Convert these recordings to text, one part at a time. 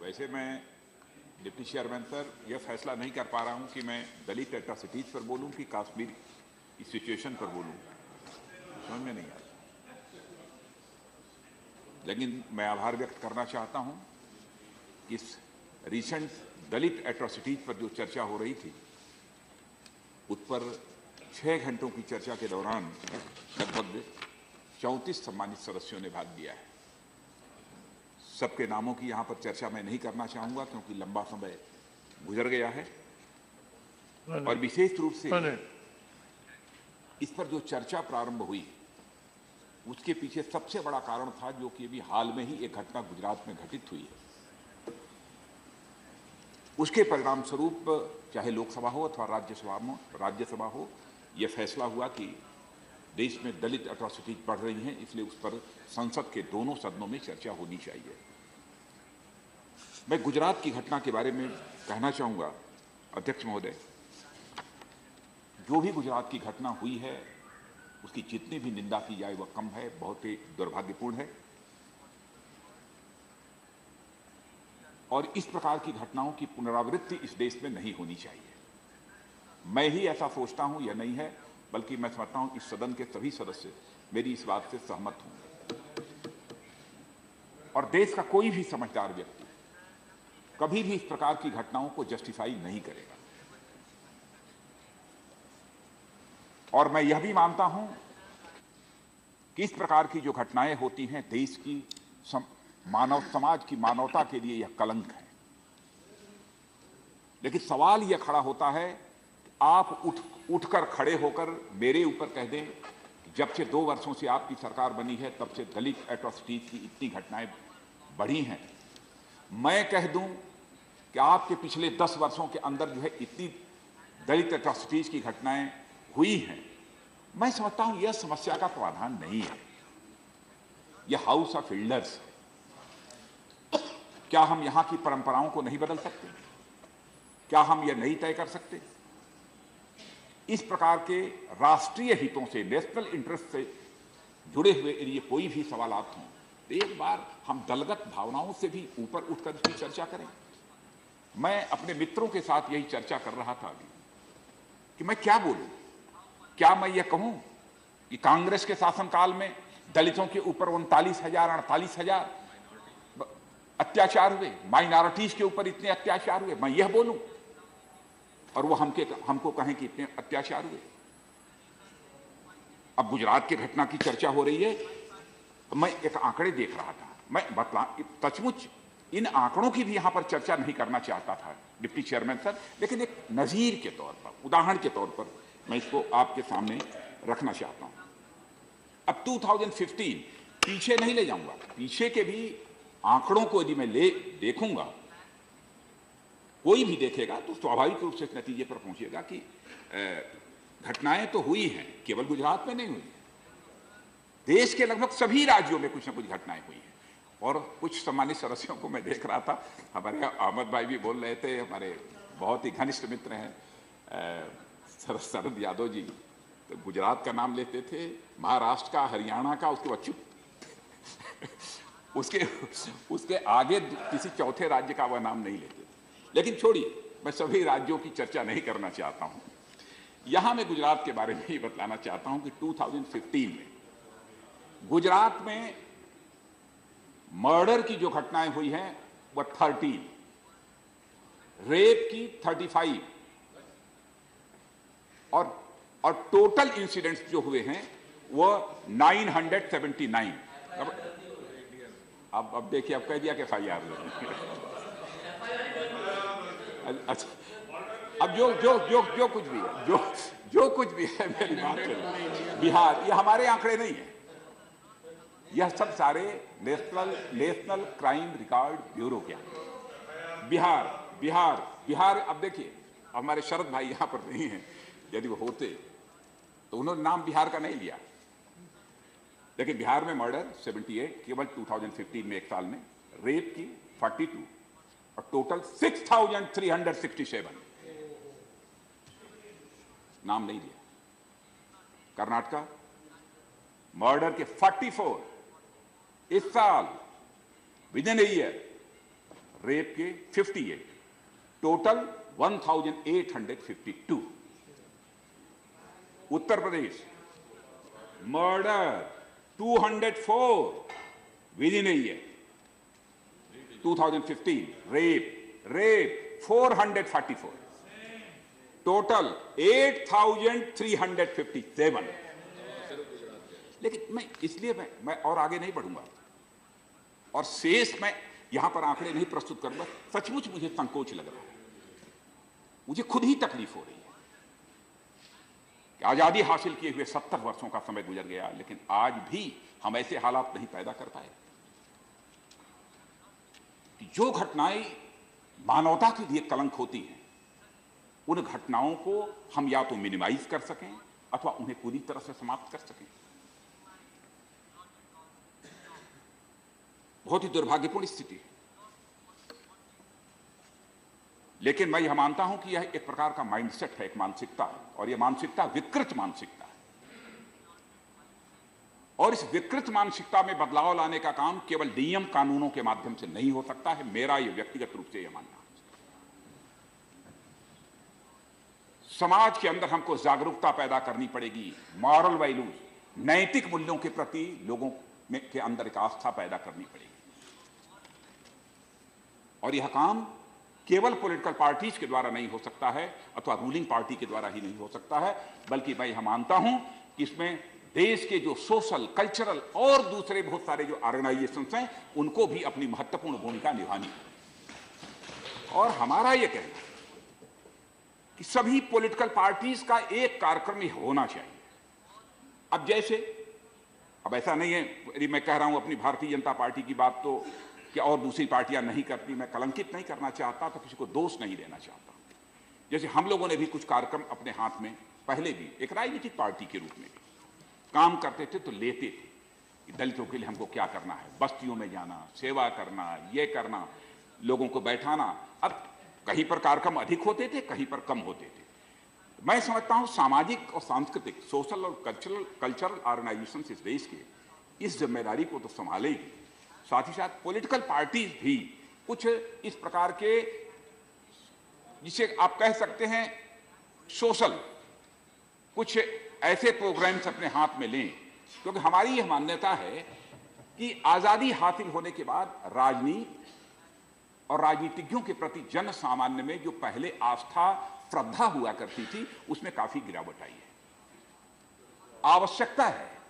वैसे मैं deputy chairman sir यह फैसला नहीं कर पा रहा हूं कि मैं दलित एट्रोसिटीज पर बोलूं कि कश्मीर की सिचुएशन पर बोलूं, समझ में नहीं आता। लेकिन मैं आभार व्यक्त करना चाहता हूं कि इस रिसेंट दलित एट्रोसिटीज पर जो चर्चा हो रही थी उस पर 6 घंटों की चर्चा के दौरान लगभग 34 सम्मानित सदस्यों ने भाग लिया है। सबके नामों की यहां पर चर्चा मैं नहीं करना चाहूंगा क्योंकि लंबा समय गुजर गया है और विशेष रूप से इस पर जो चर्चा प्रारंभ हुई उसके पीछे सबसे बड़ा कारण था जो कि अभी हाल में ही एक घटना गुजरात में घटित हुई है। उसके परिणाम स्वरूप चाहे लोकसभा हो अथवा राज्यसभा हो, यह फैसला हुआ कि देश में दलित एट्रोसिटीज बढ़ रही हैं, इसलिए उस पर संसद के दोनों सदनों में चर्चा होनी चाहिए। मैं गुजरात की घटना के बारे में कहना चाहूंगा, अध्यक्ष महोदय, जो भी गुजरात की घटना हुई है उसकी जितनी भी निंदा की जाए वह कम है, बहुत ही दुर्भाग्यपूर्ण है और इस प्रकार की घटनाओं की पुनरावृत्ति इस देश में नहीं होनी चाहिए। मैं ही ऐसा सोचता हूं, यह नहीं है, बल्कि मैं समझता हूं इस सदन के सभी सदस्य मेरी इस बात से सहमत होंगे और देश का कोई भी समझदार व्यक्ति कभी भी इस प्रकार की घटनाओं को जस्टिफाई नहीं करेगा। और मैं यह भी मानता हूं कि इस प्रकार की जो घटनाएं होती हैं देश की मानव समाज की मानवता के लिए यह कलंक है। लेकिन सवाल यह खड़ा होता है कि आप उठकर खड़े होकर मेरे ऊपर कह दें कि जब से 2 वर्षों से आपकी सरकार बनी है तब से दलित एट्रोसिटीज की इतनी घटनाएं बढ़ी हैं। मैं कह दूं कि आपके पिछले 10 वर्षों के अंदर जो है इतनी दलित एट्रोसिटीज की घटनाएं हुई हैं। मैं समझता हूं यह समस्या का समाधान नहीं है, यह हाउस ऑफ एल्डर्स है। क्या हम यहां की परंपराओं को नहीं बदल सकते? क्या हम यह नहीं तय कर सकते? इस प्रकार के राष्ट्रीय हितों से, नेशनल इंटरेस्ट से जुड़े हुए यदि कोई भी सवालात हों तो एक बार हम दलगत भावनाओं से भी ऊपर उठकर इसकी चर्चा करें। मैं अपने मित्रों के साथ यही चर्चा कर रहा था अभी कि मैं क्या बोलूं। क्या मैं यह कहूं कि कांग्रेस के शासनकाल में दलितों के ऊपर 39,000-48,000 अत्याचार हुए, माइनॉरिटीज के ऊपर इतने अत्याचार हुए, मैं यह बोलूं और वो हमको कहें कि इतने अत्याचार हुए? अब गुजरात की घटना की चर्चा हो रही है, मैं एक आंकड़े देख रहा था, मैं सचमुच इन आंकड़ों की भी यहां पर चर्चा नहीं करना चाहता था डिप्टी चेयरमैन सर, लेकिन एक नजीर के तौर पर, उदाहरण के तौर पर मैं इसको आपके सामने रखना चाहता हूं। अब 2015 पीछे नहीं ले जाऊंगा, पीछे के भी आंकड़ों को यदि मैं देखूंगा, कोई भी देखेगा तो स्वाभाविक रूप से इस नतीजे पर पहुंचेगा कि घटनाएं तो हुई हैं, केवल गुजरात में नहीं हुई, देश के लगभग सभी राज्यों में कुछ न कुछ घटनाएं हुई हैं। और कुछ सम्मानित सदस्यों को मैं देख रहा था, हमारे अहमद भाई भी बोल रहे थे, हमारे बहुत ही घनिष्ठ मित्र हैं शरद यादव जी, तो गुजरात का नाम लेते थे, महाराष्ट्र का, हरियाणा का, उसके बाद चुप उसके आगे किसी चौथे राज्य का वह नाम नहीं लेते थे। लेकिन छोड़िए, मैं सभी राज्यों की चर्चा नहीं करना चाहता हूं। यहां मैं गुजरात के बारे में ही बतलाना चाहता हूं कि 2015 में गुजरात में मर्डर की जो घटनाएं हुई हैं वह 13, रेप की 35 और टोटल इंसिडेंट्स जो हुए हैं वह 979। अब देखिए, अब कह दिया कि FIR अच्छा, अब जो कुछ भी है, जो कुछ भी है, मेरी बात सुनो। बिहार, ये हमारे आंकड़े नहीं है, यह सब सारे नेशनल क्राइम रिकॉर्ड ब्यूरो के बिहार। अब देखिए, हमारे शरद भाई यहां पर नहीं है, यदि वो होते तो उन्होंने नाम बिहार का नहीं लिया, लेकिन बिहार में मर्डर 78 केवल 2015 में, एक साल में, रेप की 42 और टोटल 6,367, नाम नहीं लिया। कर्नाटका मर्डर के 44 इस साल, with in a year. Rape के 58, total 1852। Uttar Pradesh murder 204 with in a year. 2015 rape 444, total 8357। लेकिन मैं इसलिए मैं और आगे नहीं बढ़ूंगा और शेष मैं यहां पर आंकड़े नहीं प्रस्तुत करूंगा। सचमुच मुझे संकोच लग रहा है, मुझे खुद ही तकलीफ हो रही है कि आजादी हासिल किए हुए 70 वर्षों का समय गुजर गया, लेकिन आज भी हम ऐसे हालात नहीं पैदा कर पाए कि जो घटनाएं मानवता के लिए कलंक होती हैं, उन घटनाओं को हम या तो मिनिमाइज कर सकें अथवा उन्हें पूरी तरह से समाप्त कर सकें। बहुत ही दुर्भाग्यपूर्ण स्थिति है, लेकिन मैं यह मानता हूं कि यह एक प्रकार का माइंडसेट है, एक मानसिकता है, और यह मानसिकता विकृत मानसिकता है। और इस विकृत मानसिकता में बदलाव लाने का काम केवल नियम कानूनों के माध्यम से नहीं हो सकता है। मेरा यह व्यक्तिगत रूप से यह मानना है। समाज के अंदर हमको जागरूकता पैदा करनी पड़ेगी, मॉरल वैल्यूज, नैतिक मूल्यों के प्रति लोगों में के अंदर एक आस्था पैदा करनी पड़ेगी। और यह काम केवल पॉलिटिकल पार्टीज के द्वारा नहीं हो सकता है अथवा रूलिंग पार्टी के द्वारा ही नहीं हो सकता है, बल्कि मैं यह मानता हूं कि इसमें देश के जो सोशल, कल्चरल और दूसरे बहुत सारे जो ऑर्गेनाइजेशंस हैं, उनको भी अपनी महत्वपूर्ण भूमिका निभानी है। और हमारा यह कहना है कि सभी पॉलिटिकल पार्टीज का एक कार्यक्रम होना चाहिए। अब जैसे, अब ऐसा नहीं है, यदि मैं कह रहा हूं अपनी भारतीय जनता पार्टी की बात तो कि और दूसरी पार्टियां नहीं करती, मैं कलंकित नहीं करना चाहता, तो किसी को दोष नहीं देना चाहता। जैसे हम लोगों ने भी कुछ कार्यक्रम अपने हाथ में पहले भी एक राजनीतिक पार्टी के रूप में काम करते थे, तो लेते थे कि दलितों के लिए हमको क्या करना है, बस्तियों में जाना, सेवा करना, ये करना, लोगों को बैठाना। अब कहीं पर कार्यक्रम अधिक होते थे, कहीं पर कम होते थे। मैं समझता हूं सामाजिक और सांस्कृतिक, सोशल और कल्चरल ऑर्गेनाइजेशन इस देश के इस जिम्मेदारी को तो संभालेगी। साथ ही साथ पॉलिटिकल पार्टीज भी कुछ इस प्रकार के, जिसे आप कह सकते हैं सोशल, कुछ ऐसे प्रोग्राम्स अपने हाथ में लें, क्योंकि हमारी यह मान्यता है कि आजादी हासिल होने के बाद राजनीति और राजनीतिज्ञों के प्रति जन सामान्य में जो पहले आस्था, श्रद्धा हुआ करती थी, उसमें काफी गिरावट आई है। आवश्यकता है,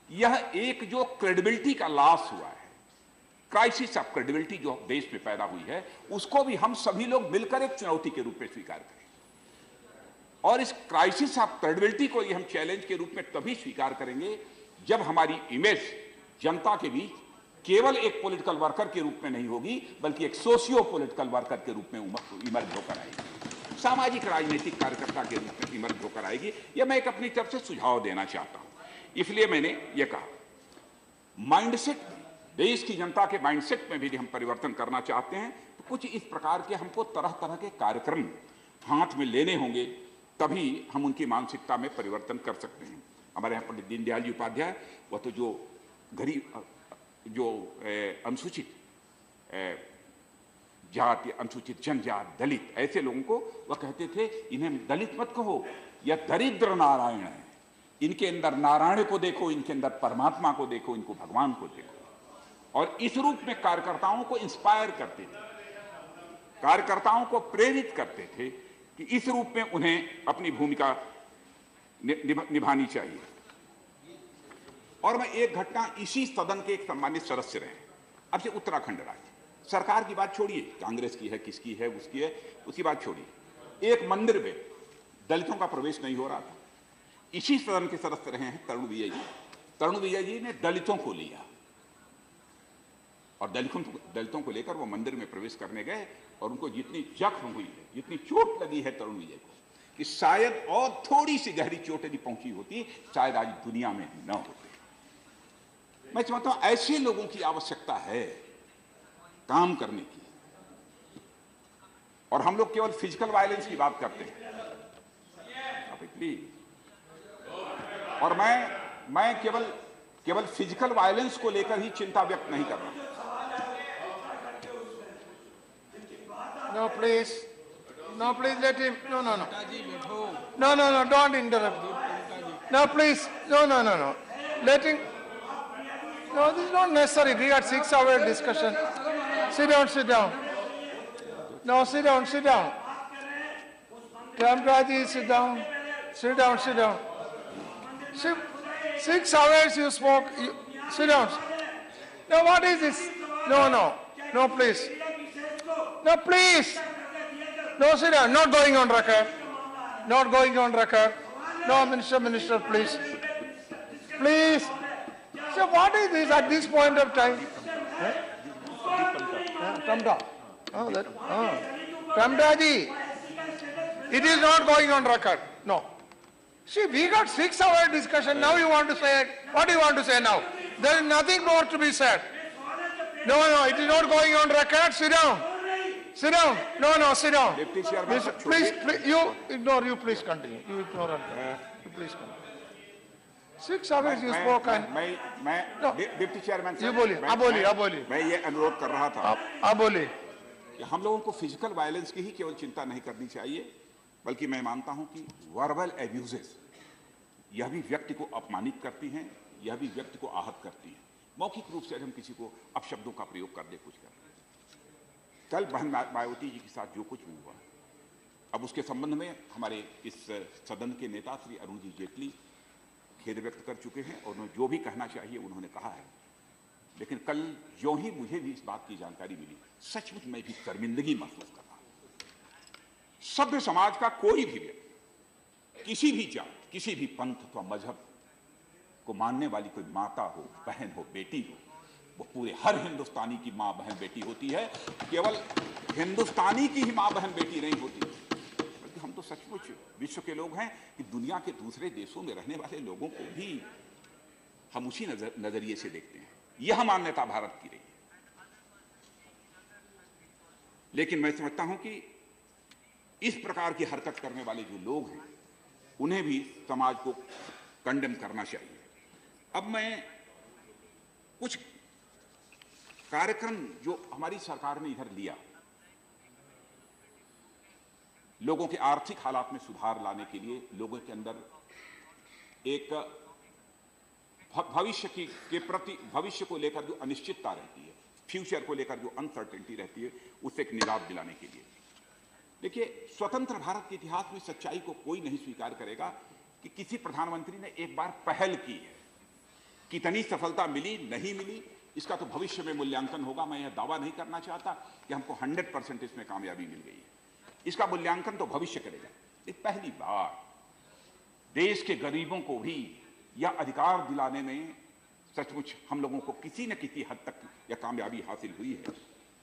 यह एक जो क्रेडिबिलिटी का लॉस हुआ है, क्राइसिस ऑफ क्रेडिबिलिटी जो देश में पैदा हुई है, उसको भी हम सभी लोग मिलकर एक चुनौती के रूप में स्वीकार करें। और इस क्राइसिस ऑफ क्रेडिबिलिटी को हम चैलेंज के रूप में तभी स्वीकार करेंगे जब हमारी इमेज जनता के बीच केवल एक पॉलिटिकल वर्कर के रूप में नहीं होगी, बल्कि एक सोशियो पॉलिटिकल वर्कर के रूप में इमर्ज होकर आएगी, सामाजिक राजनीतिक कार्यकर्ता के रूप में इमर्ज होकर आएगी। यह मैं एक अपनी तरफ से सुझाव देना चाहता हूं। इसलिए मैंने यह कहा, माइंडसेट, देश की जनता के माइंडसेट में भी हम परिवर्तन करना चाहते हैं, तो कुछ इस प्रकार के हमको तरह तरह के कार्यक्रम हाथ में लेने होंगे, तभी हम उनकी मानसिकता में परिवर्तन कर सकते हैं। हमारे यहाँ पंडित दीनदयाल जी उपाध्याय, वह तो जो गरीब, जो अनुसूचित जाति, अनुसूचित जनजाति, दलित, ऐसे लोगों को वह कहते थे, इन्हें दलित मत कहो, यह दरिद्र नारायण है, इनके अंदर नारायण को देखो, इनके अंदर परमात्मा को देखो, इनको भगवान को देखो। और इस रूप में कार्यकर्ताओं को इंस्पायर करते थे, कार्यकर्ताओं को प्रेरित करते थे कि इस रूप में उन्हें अपनी भूमिका निभानी चाहिए। और मैं एक घटना, इसी सदन के एक सम्मानित सदस्य रहे, अब से उत्तराखंड राज्य, सरकार की बात छोड़िए, कांग्रेस की है, किसकी है, उसकी है, उसकी बात छोड़िए। एक मंदिर में दलितों का प्रवेश नहीं हो रहा था, इसी सदन के सदस्य रहे हैं तरुण विजय जी। तरुण विजय जी ने दलितों को लिया और दलितों को लेकर वो मंदिर में प्रवेश करने गए, और उनको जितनी जख्म हुई है, जितनी चोट लगी है तरुण विजय को, कि शायद और थोड़ी सी गहरी चोट यदि पहुंची होती, शायद आज दुनिया में न होते। मैं समझता हूं ऐसे लोगों की आवश्यकता है काम करने की। और हम लोग केवल फिजिकल वायलेंस की बात करते हैं, और मैं केवल फिजिकल वायलेंस को लेकर ही चिंता व्यक्त नहीं कर रहा। No, please. No, please let him. No, no, no. No, no, no. Don't interrupt. No, please. No, no, no, no. Let him. No, this is not necessary. We had 6-hour discussion. Sit down, sit down. No, sit down, sit down. Ramraji, sit down. Sit down, sit down. 6 hours you spoke. Sit down. No, what is this? No, no. No, please. No, please. No, sit down. Not going on record. Not going on record. No, Minister, please. Please. So what is this at this point of time? Come down. Ramdaji, it is not going on record. No. See, we got 6-hour discussion. Now you want to say it. What do you want to say now? There is nothing more to be said. No, no, it is not going on record. Sit down. Sit down. No, no, sit down. Please, you ignore. You please continue. You ignore. You please continue. 6 hours you spoke. मैं deputy chairman you बोलिए. आप बोलिए. मैं ये अनुरोध कर रहा था. आप बोलिए. कि हम लोगों को फिजिकल वायलेंस की ही केवल चिंता नहीं करनी चाहिए, बल्कि मैं मानता हूं कि वर्बल एब्यूजेस यह भी व्यक्ति को अपमानित करती हैं, यह भी व्यक्ति को आहत करती हैं. मौखिक रूप से हम किसी को अपशब्दों का प्रयोग कर दे, कुछ कर. कल बहन मायावती जी के साथ जो कुछ भी हुआ, अब उसके संबंध में हमारे इस सदन के नेता श्री अरुण जी जेटली खेद व्यक्त कर चुके हैं और जो भी कहना चाहिए उन्होंने कहा है. लेकिन कल जो ही मुझे भी इस बात की जानकारी मिली, सचमुच मैं भी शर्मिंदगी महसूस कर रहा हूं. सभ्य समाज का कोई भी व्यक्ति, किसी भी जात, किसी भी पंथ अथवा मजहब को मानने वाली कोई माता हो, बहन हो, बेटी हो, वो पूरे हर हिंदुस्तानी की मां बहन बेटी होती है. केवल हिंदुस्तानी की ही मां बहन बेटी नहीं होती, बल्कि हम तो सचमुच विश्व के लोग हैं कि दुनिया के दूसरे देशों में रहने वाले लोगों को भी हम उसी नजरिए से देखते हैं. यह मान्यता भारत की रही है. लेकिन मैं समझता हूं कि इस प्रकार की हरकत करने वाले जो लोग हैं, उन्हें भी समाज को कंडेम करना चाहिए. अब मैं कुछ कार्यक्रम जो हमारी सरकार ने इधर लिया, लोगों के आर्थिक हालात में सुधार लाने के लिए, लोगों के अंदर एक भविष्य के प्रति, भविष्य को लेकर जो अनिश्चितता रहती है, फ्यूचर को लेकर जो अनसर्टेनिटी रहती है, उससे एक निजात दिलाने के लिए. देखिए, स्वतंत्र भारत के इतिहास में सच्चाई को कोई नहीं स्वीकार करेगा कि किसी प्रधानमंत्री ने एक बार पहल की है. कितनी सफलता मिली, नहीं मिली, इसका तो भविष्य में मूल्यांकन होगा. मैं यह दावा नहीं करना चाहता कि हमको 100% इसमें कामयाबी मिल गई है. इसका मूल्यांकन तो भविष्य करेगा. पहली बार देश के गरीबों को भी यह अधिकार दिलाने में सचमुच हम लोगों को किसी न किसी हद तक यह कामयाबी हासिल हुई है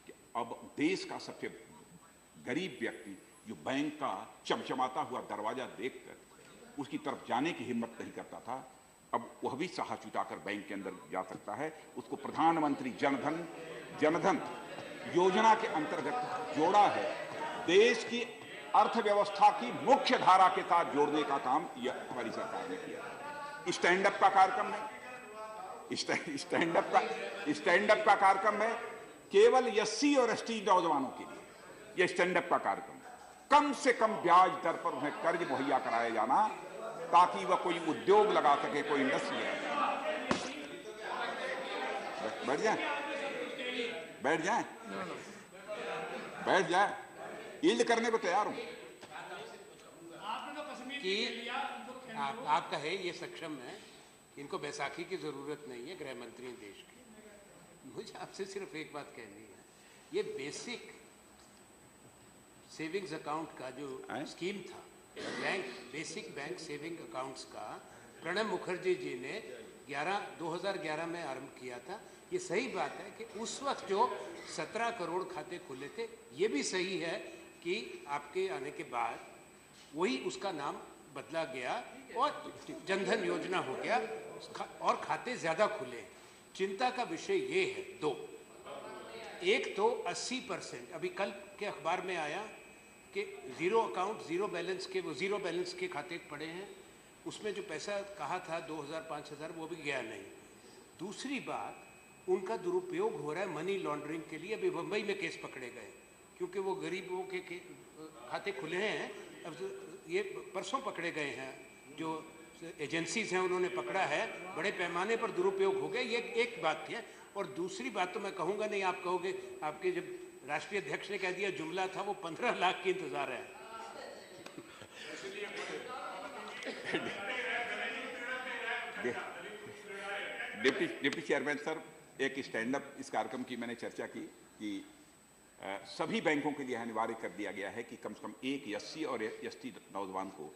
कि अब देश का सबसे गरीब व्यक्ति जो बैंक का चमचमाता हुआ दरवाजा देखकर उसकी तरफ जाने की हिम्मत नहीं करता था, अब वह भी साहस जुटाकर बैंक के अंदर जा सकता है. उसको प्रधानमंत्री जनधन योजना के अंतर्गत जोड़ा है. देश की अर्थव्यवस्था की मुख्य धारा के साथ जोड़ने का काम यह हमारी सरकार ने किया. स्टैंड अप का कार्यक्रम है, स्टैंड अप का कार्यक्रम है केवल एससी और एसटी नौजवानों के लिए. यह स्टैंड अप का कार्यक्रम है. कम से कम ब्याज दर पर उन्हें कर्ज मुहैया कराया जाना ताकि वह कोई उद्योग लगा सके, कोई इंडस्ट्री लगा सके. बैठ जाए, यील्ड करने को तैयार हूं. आप कहे ये सक्षम है, इनको बैसाखी की जरूरत नहीं है, गृह मंत्री हैं देश के. मुझे आपसे सिर्फ एक बात कहनी है, ये बेसिक सेविंग्स अकाउंट का जो स्कीम था, बेसिक बैंक सेविंग अकाउंट्स का प्रणब मुखर्जी जी ने 2011 में आरंभ किया था. ये सही बात है कि उस वक्त जो 17 करोड़ खाते खुले थे, ये भी सही है कि आपके आने के बाद वही उसका नाम बदला गया और जनधन योजना हो गया और खाते ज्यादा खुले. चिंता का विषय ये है दो. एक तो 80%, अभी कल के अखबार में आया कि जीरो अकाउंट, जीरो बैलेंस के खाते पड़े हैं. उसमें जो पैसा कहा था 2000-5000 वो भी गया नहीं. दूसरी बात, उनका दुरुपयोग हो रहा है मनी लॉन्ड्रिंग के लिए. अभी मुंबई में केस पकड़े गए क्योंकि वो गरीबों के खाते खुले हैं। अब ये परसों पकड़े गए हैं, जो एजेंसीज हैं उन्होंने पकड़ा है, बड़े पैमाने पर दुरुपयोग हो गया। ये एक बात है। और दूसरी बात तो मैं कहूँगा नहीं, आप कहोगे आपके जब राष्ट्रीय अध्यक्ष ने कह दिया जुमला था, वो 15 लाख की इंतजार है। डिप्टी चेयरमैन सर, एक स्टैंड अप इस कार्यक्रम की मैंने चर्चा की कि सभी बैंकों के लिए अनिवार्य कर दिया गया है कि कम से कम एक एससी और एसटी नौजवान को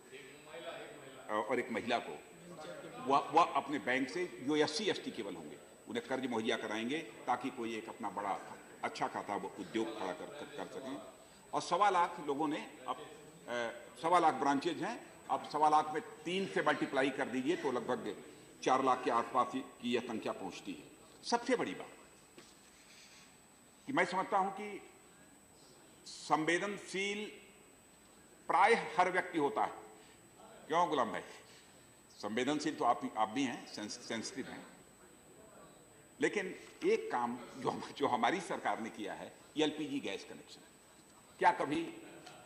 और एक महिला को वह अपने बैंक से, जो एससी एसटी केवल होंगे, उन्हें कर्ज मुहैया कराएंगे ताकि कोई एक अपना बड़ा अच्छा खाता वो उद्योग खड़ा कर सकें। और 1.25 लाख लोगों ने अब 1.25 लाख ब्रांचेज हैं, अब 1.25 लाख में 3 से मल्टीप्लाई कर दीजिए तो लगभग 4 लाख के आसपास की यह संख्या पहुंचती है। सबसे बड़ी बात कि मैं समझता हूं कि संवेदनशील प्राय हर व्यक्ति होता है। क्यों गुलाम भाई? संवेदनशील तो आप भी हैं, सेंसिटिव हैं। लेकिन एक काम जो हमारी सरकार ने किया है, एलपीजी गैस कनेक्शन। क्या कभी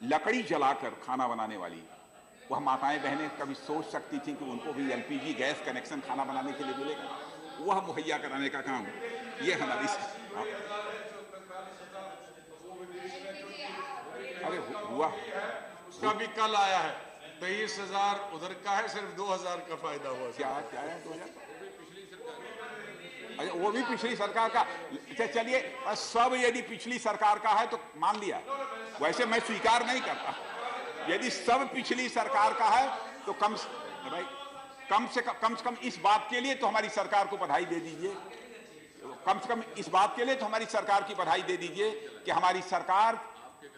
लकड़ी जलाकर खाना बनाने वाली वह माताएं बहनें कभी सोच सकती थी कि उनको भी एलपीजी गैस कनेक्शन खाना बनाने के लिए मिलेगा? वह मुहैया कराने का काम ये हमारी अरे हुआ, उसका भी कल आया है। 23,000 उधर का है, सिर्फ 2,000 का फायदा हुआ। क्या है 2000? अच्छा, वो भी पिछली सरकार का। चलिए, सब यदि पिछली सरकार का है तो मान लिया, वैसे मैं स्वीकार नहीं करता। यदि सब पिछली सरकार का है तो कम से कम इस बात के लिए तो हमारी सरकार को बधाई दे दीजिए। कम से कम इस बात के लिए तो हमारी सरकार की बधाई दे दीजिए कि हमारी सरकार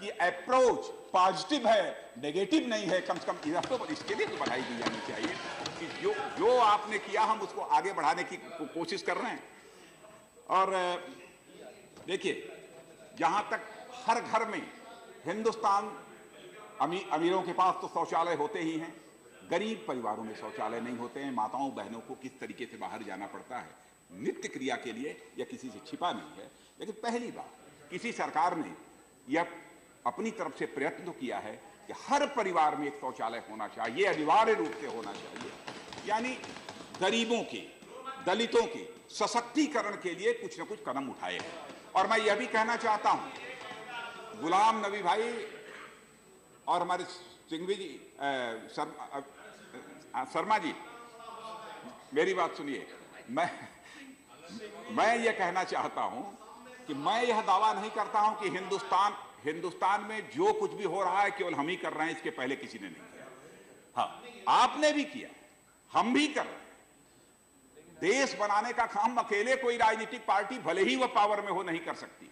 की अप्रोच पॉजिटिव है, नेगेटिव नहीं है। कम से कम तो इसके लिए तो बधाई दी जानी चाहिए कि जो आपने किया हम उसको आगे बढ़ाने की कोशिश कर रहे हैं। और देखिए, जहां तक हर घर में हिंदुस्तान, अमीरों के पास तो शौचालय होते ही हैं, गरीब परिवारों में शौचालय नहीं होते हैं। माताओं बहनों को किस तरीके से बाहर जाना पड़ता है नित्य क्रिया के लिए, यह किसी से छिपा नहीं है। लेकिन पहली बार किसी सरकार ने यह अपनी तरफ से प्रयत्न तो किया है कि हर परिवार में एक शौचालय होना चाहिए, अनिवार्य रूप से होना चाहिए। यानी गरीबों के, दलितों के सशक्तिकरण के लिए कुछ न कुछ कदम उठाए हैं। और मैं यह भी कहना चाहता हूं, गुलाम नबी भाई और हमारे सिंघवी जी, शर्मा जी, मेरी बात सुनिए। मैं यह कहना चाहता हूं कि मैं यह दावा नहीं करता हूं कि हिंदुस्तान में जो कुछ भी हो रहा है केवल हम ही कर रहे हैं, इसके पहले किसी ने नहीं किया। हाँ, आपने भी किया, हम भी कर रहे हैं। देश बनाने का काम अकेले कोई राजनीतिक पार्टी, भले ही वह पावर में हो, नहीं कर सकती।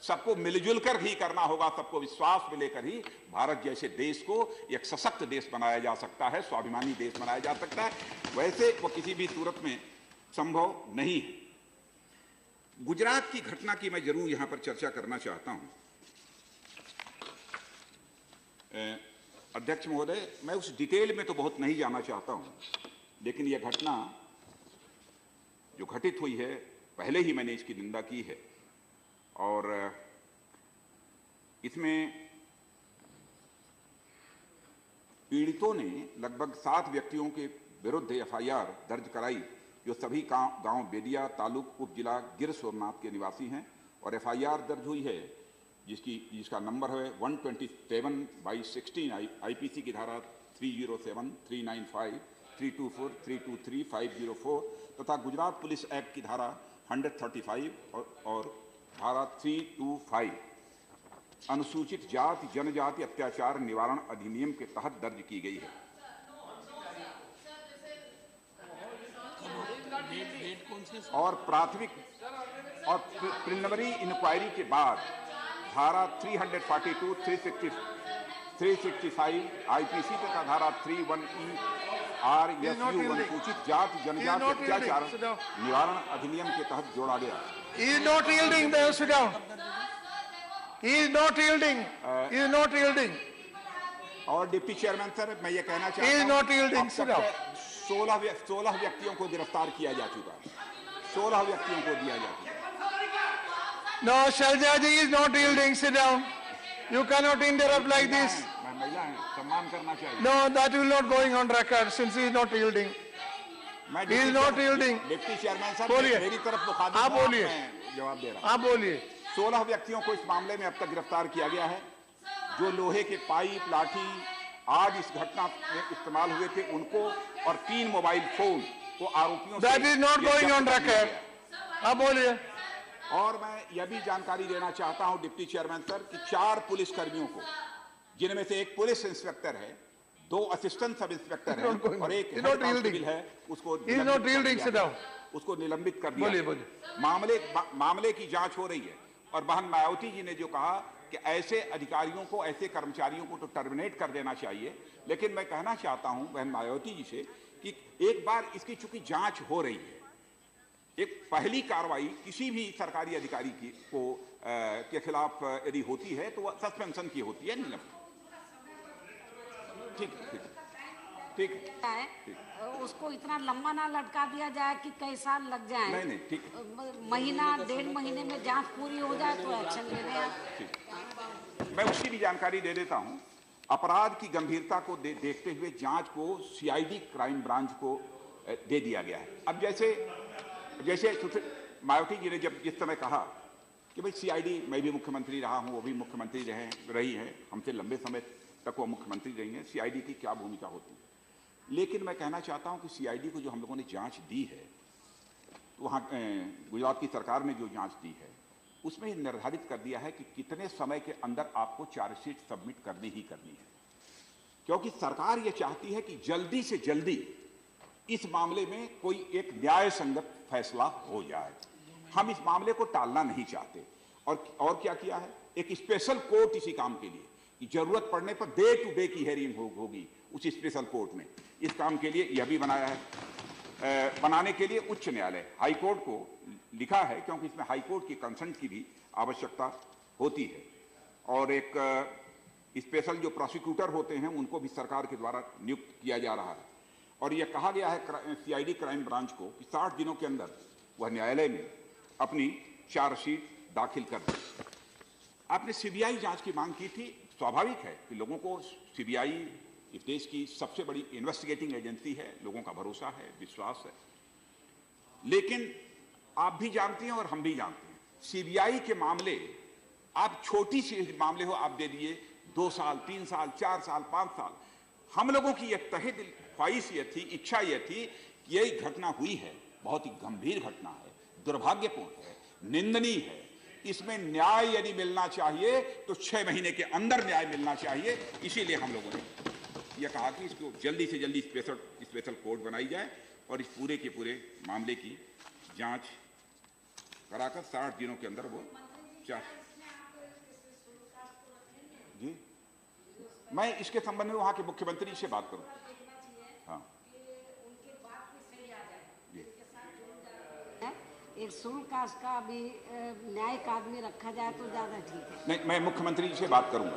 सबको मिलजुल कर ही करना होगा। सबको विश्वास में लेकर ही भारत जैसे देश को एक सशक्त देश बनाया जा सकता है, स्वाभिमानी देश बनाया जा सकता है। वैसे वो किसी भी सूरत में संभव नहीं है। गुजरात की घटना की मैं जरूर यहां पर चर्चा करना चाहता हूं। अध्यक्ष महोदय, मैं उस डिटेल में तो बहुत नहीं जाना चाहता हूं, लेकिन यह घटना जो घटित हुई है, पहले ही मैंने इसकी निंदा की है। और इसमें पीड़ितों ने लगभग 7 व्यक्तियों के विरुद्ध एफआईआर दर्ज कराई, जो सभी गांव बेदिया तालुक उप जिला गिर सोमनाथ के निवासी हैं। और एफआईआर दर्ज हुई है जिसका नंबर है 127/16 आईपीसी की धारा 307, 395, 324, 323, 504 तथा गुजरात पुलिस एक्ट की धारा 135 और धारा 325 अनुसूचित जाति जनजाति अत्याचार निवारण अधिनियम के तहत दर्ज की गई है। और प्राथमिक और प्रिलिमिनरी इंक्वायरी के बाद धारा 342, 365 आईपीसी तथा धारा 31E RSU अनुसूचित जाति जनजाति अत्याचार निवारण अधिनियम के तहत जोड़ा गया। He is not yielding. There, sit down. He is not yielding. He is not yielding. और डिप्टी चेयरमैन सर, मैं ये कहना चाहता हूं, He is not yielding. Sit down. 16 व्यक्तियों को गिरफ्तार किया जा चुका है। 16 व्यक्तियों को दिया जा चुका है। No, Shalja ji is not yielding. Sit down. You cannot interrupt like this. मैं महिला है, सम्मान करना चाहिए। No, that will not going on record since he is not yielding. He is not yielding. Deputy chairman साहब, बोलिए। मेरी तरफ मुखातिब आप हो, बोलिए। मैं जवाब दे रहा हूं। आप बोलिए। 16 व्यक्तियों को इस मामले में अब तक गिरफ्तार किया गया है। जो लोहे के पाइप, लाठी आज इस घटना में इस्तेमाल हुए थे उनको और 3 मोबाइल फोन को आरोपियों से That is not going on record. आप बोलिए। और मैं यह भी जानकारी देना चाहता हूं डिप्टी चेयरमैन सर कि 4 पुलिस कर्मियों को, जिनमें से एक पुलिस इंस्पेक्टर है, 2 असिस्टेंट सब इंस्पेक्टर हैं और एक हेड कांस्टेबल है, उसको उसको निलंबित कर दिया। बोलिए। मामले की जांच हो रही है। और बहन मायावती जी ने जो कहा कि ऐसे अधिकारियों को, ऐसे कर्मचारियों को तो टर्मिनेट कर देना चाहिए, लेकिन मैं कहना चाहता हूं बहन मायावती जी से कि एक बार इसकी चूंकि जांच हो रही है, एक पहली कार्रवाई किसी भी सरकारी अधिकारी के खिलाफ यदि होती है तो वह सस्पेंशन की होती है, निलंबित। ठीक है। उसको इतना लंबा ना लटका दिया जाए कि कई साल लग जाए। नहीं, ठीक। महीना 1.5 महीने में जांच पूरी हो जाए तो एक्शन ले लें। मैं उसकी भी जानकारी दे देता हूं। अपराध की गंभीरता को देखते हुए जांच को सीआईडी क्राइम ब्रांच को दे दिया गया है। अब जैसे मायावती जी ने जिस समय कहा कि भाई सीआईडी, मैं भी मुख्यमंत्री रहा हूं, वो भी मुख्यमंत्री रही हैं, हमसे लंबे समय तक वो मुख्यमंत्री रही हैं, सीआईडी की क्या भूमिका होती है। लेकिन मैं कहना चाहता हूं कि सीआईडी को जो हम लोगों ने जांच दी है, तो वहां गुजरात की सरकार ने जो जांच दी है उसमें निर्धारित कर दिया है कि कितने समय के अंदर आपको चार्जशीट सबमिट करनी ही करनी है, क्योंकि सरकार ये चाहती है कि जल्दी से जल्दी इस मामले में कोई एक न्याय संगत फैसला हो जाए। हम इस मामले को टालना नहीं चाहते। और क्या किया है, एक स्पेशल कोर्ट इसी काम के लिए, कि जरूरत पड़ने पर डे टू डे की हेयरिंग होगी उस स्पेशल कोर्ट में। इस काम के लिए यह भी बनाया है। बनाने के लिए उच्च न्यायालय, हाई कोर्ट को लिखा है, क्योंकि इसमें हाई कोर्ट की कंसर्न की भी आवश्यकता होती है। और एक स्पेशल जो प्रोसिक्यूटर होते हैं उनको भी सरकार के द्वारा नियुक्त किया जा रहा है। और यह कहा गया है सीआईडी क्राइम ब्रांच को कि 60 दिनों के अंदर वह न्यायालय में अपनी चार्जशीट दाखिल कर दे। आपने सीबीआई जांच की मांग की थी। स्वाभाविक है कि लोगों को सीबीआई इस देश की सबसे बड़ी इन्वेस्टिगेटिंग एजेंसी है, लोगों का भरोसा है, विश्वास है। लेकिन आप भी जानती हैं और हम भी जानते हैं, सीबीआई के मामले, आप छोटी सी मामले हो आप दे दिए 2 साल, 3 साल, 4 साल, 5 साल। हम लोगों की यह तहे दिल ख्वाहिश ये थी, इच्छा ये थी कि यही घटना हुई है, बहुत ही गंभीर घटना है, दुर्भाग्यपूर्ण है, निंदनीय है। इसमें न्याय यदि मिलना चाहिए तो 6 महीने के अंदर न्याय मिलना चाहिए। इसीलिए हम लोगों ने यह कहा कि इसको जल्दी से जल्दी स्पेशल कोर्ट बनाई जाए और इस पूरे के पूरे मामले की जांच कराकर 60 दिनों के अंदर वो जी। मैं इसके संबंध में वहां के मुख्यमंत्री से बात करूं। हाँ, एक शुल्क का भी न्यायिक आदमी रखा जाए तो ज्यादा ठीक है। नहीं, मैं मुख्यमंत्री जी से बात करूंगा।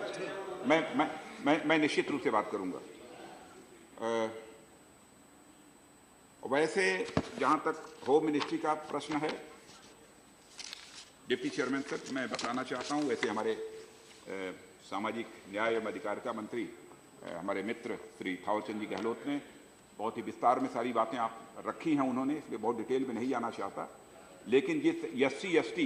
मैं निश्चित रूप से बात करूंगा। वैसे जहां तक होम मिनिस्ट्री का प्रश्न है, डिप्टी चेयरमैन सर, मैं बताना चाहता हूं, वैसे हमारे सामाजिक न्याय एवं अधिकारिता मंत्री हमारे मित्र श्री थावरचंद जी गहलोत ने बहुत ही विस्तार में सारी बातें आप रखी हैं उन्होंने, इसलिए बहुत डिटेल में नहीं जाना चाहता। लेकिन जिस SC/ST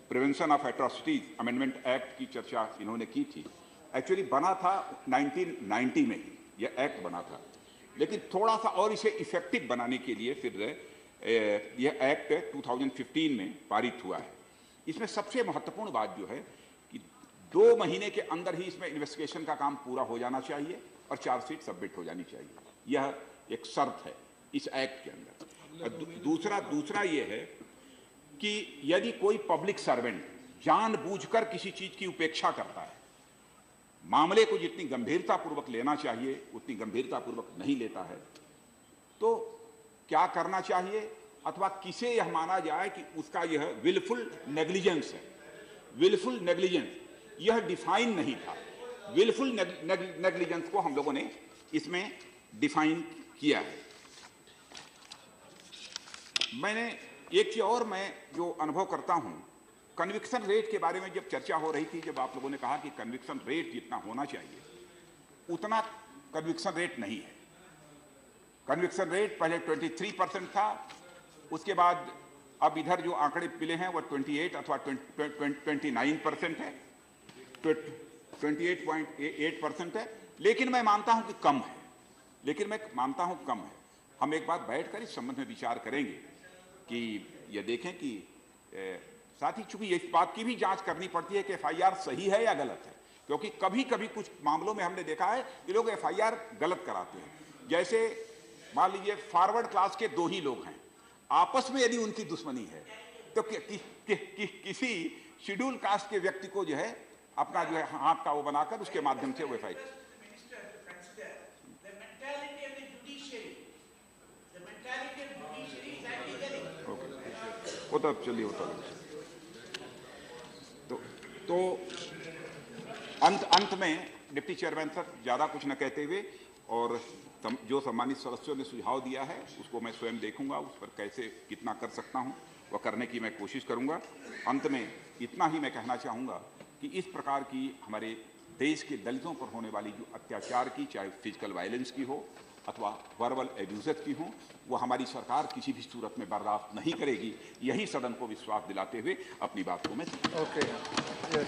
prevention of atrocities amendment act की चर्चा इन्होंने की थी, एक्चुअली बना था 1990 में ही यह एक्ट बना था, लेकिन थोड़ा सा और इसे इफेक्टिव बनाने के लिए फिर यह एक्ट 2015 में पारित हुआ है। इसमें सबसे महत्वपूर्ण बात जो है कि 2 महीने के अंदर ही इसमें इन्वेस्टिगेशन का काम पूरा हो जाना चाहिए और चार्जशीट सबमिट हो जानी चाहिए। यह एक शर्त है इस एक्ट के अंदर। दूसरा ये है कि यदि कोई पब्लिक सर्वेंट जानबूझकर किसी चीज की उपेक्षा करता है, मामले को जितनी गंभीरतापूर्वक लेना चाहिए उतनी गंभीरतापूर्वक नहीं लेता है, तो क्या करना चाहिए, अथवा किसे यह माना जाए कि उसका यह विलफुल नेग्लिजेंस है। विलफुल नेग्लिजेंस यह डिफाइन नहीं था। विलफुल नेग्लिजेंस को हम लोगों ने इसमें डिफाइन किया है। मैंने एक चीज और मैं जो अनुभव करता हूं कन्विक्शन रेट के बारे में जब चर्चा हो रही थी, जब आप लोगों ने कहा कि कन्विक्शन रेट जितना होना चाहिए उतना कन्विक्शन रेट नहीं है। कन्विक्शन रेट पहले 23% था, उसके बाद अब इधर जो आंकड़े मिले हैं वो 28 अथवा 29% है, 28.8% है। लेकिन मैं मानता हूं कि कम है, हम एक बार बैठकर इस संबंध में विचार करेंगे कि ये देखें कि साथ ही चूंकि इस बात की भी जांच करनी पड़ती है कि एफआईआर सही है या गलत है, क्योंकि कभी कभी कुछ मामलों में हमने देखा है कि लोग एफआईआर गलत कराते हैं। जैसे मान लीजिए फॉरवर्ड क्लास के 2 ही लोग हैं, आपस में यदि उनकी दुश्मनी है तो किसी शेड्यूल कास्ट के व्यक्ति को जो है अपना जो है हाथ का वो बनाकर उसके माध्यम से वो एफआईआर वो तो अब चलिए होता है। तो अंत में डिप्टी चेयरमैन सर ज्यादा कुछ न कहते हुए और जो सम्मानित सदस्यों ने सुझाव दिया है उसको मैं स्वयं देखूंगा, उस पर कैसे कितना कर सकता हूं वह करने की मैं कोशिश करूंगा। अंत में इतना ही मैं कहना चाहूंगा कि इस प्रकार की हमारे देश के दलितों पर होने वाली जो अत्याचार की, चाहे फिजिकल वायलेंस की हो अथवा वर्बल एब्यूज़ की हो, वो हमारी सरकार किसी भी सूरत में बर्दाश्त नहीं करेगी। यही सदन को विश्वास दिलाते हुए अपनी बात को मैं